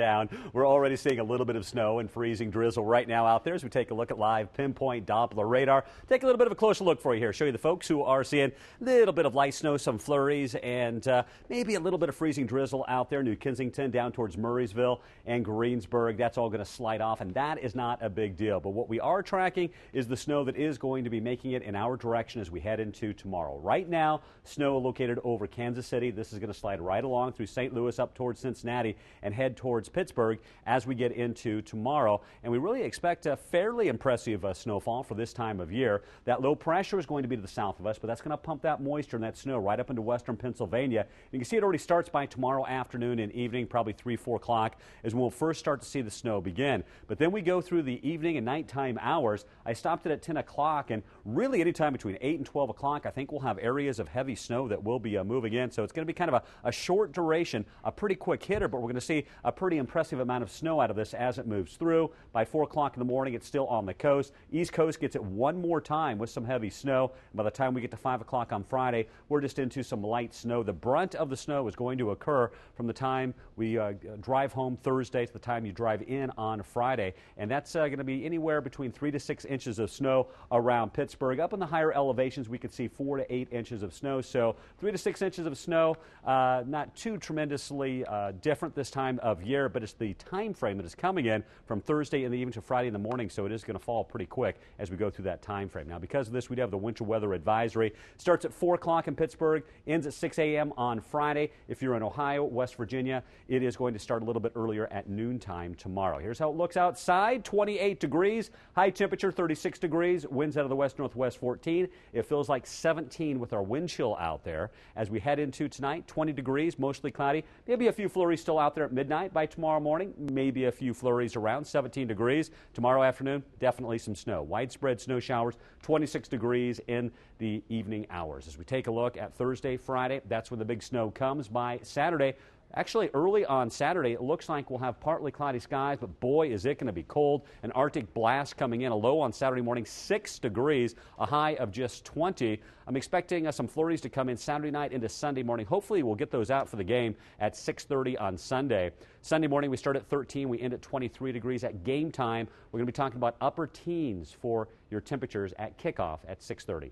town. We're already seeing a little bit of snow and freezing drizzle right now out there as we take a look at live pinpoint Doppler radar. Take a little bit of a closer look for you here. Show you the folks who are seeing a little bit of light snow, some flurries, and maybe a little bit of freezing drizzle out there. New Kensington down towards Murraysville and Greensburg. That's all going to slide off, and that is not a big deal. But what we are tracking is the snow that is going to be making it in our direction as we head into tomorrow. Right now, snow located over Kansas City. This is going to slide right along through St. Louis up towards Cincinnati and head towards Pittsburgh as we get into tomorrow. And we really expect a fairly impressive snowfall for this time of year. That low pressure is going to be to the south of us, but that's going to pump that moisture and that snow right up into western Pennsylvania. You can see it already starts by tomorrow afternoon and evening, probably 3, 4 o'clock, is when we'll first start to see the snow begin. But then we go through the evening and nighttime hours. I stopped it at 10 o'clock, and really anytime between 8 and 12 o'clock, I think we'll have areas of heavy snow that will be moving in. So it's going to be kind of a short duration, a pretty quick hitter, but we're going to see a pretty impressive amount of snow out of this as it moves through. By 4 o'clock in the morning, it's still on the coast. East Coast gets it one more time with some heavy snow. By the time we get to 5 o'clock on Friday, we're just into some light snow. The brunt of the snow is going to occur from the time we drive home Thursday to the time you drive in on Friday. And that's going to be anywhere between 3 to 6 inches of snow around Pittsburgh. Up in the higher elevations, we could see 4 to 8 inches of snow. So 3 to 6 inches of snow, not too tremendously different this time of year, but it's the time frame that is coming in from Thursday in the evening to Friday in the morning, so it is going to fall pretty quick as we go through that time frame. Now, because of this, we do have the winter weather advisory. Starts at 4 o'clock in Pittsburgh, ends at 6 a.m. on Friday. If you're in Ohio, West Virginia, it is going to start a little bit earlier at noontime tomorrow. Here's how it looks outside. 28 degrees, high temperature 36 degrees, winds out of the west-northwest 14. It feels like 17 with our wind chill out there. As we head into tonight, 20 degrees, mostly cloudy. Maybe a few flurries still out there at midnight. By tomorrow morning, maybe a few flurries around 17 degrees. Tomorrow afternoon, definitely some snow. Widespread snow showers, 26 degrees in the evening hours. As we take a look at Thursday, Friday, that's when the big snow comes. By Saturday, actually, early on Saturday, it looks like we'll have partly cloudy skies, but boy, is it going to be cold. An Arctic blast coming in, a low on Saturday morning, 6 degrees, a high of just 20. I'm expecting some flurries to come in Saturday night into Sunday morning. Hopefully, we'll get those out for the game at 6:30 on Sunday. Sunday morning, we start at 13. We end at 23 degrees at game time. We're going to be talking about upper teens for your temperatures at kickoff at 6:30.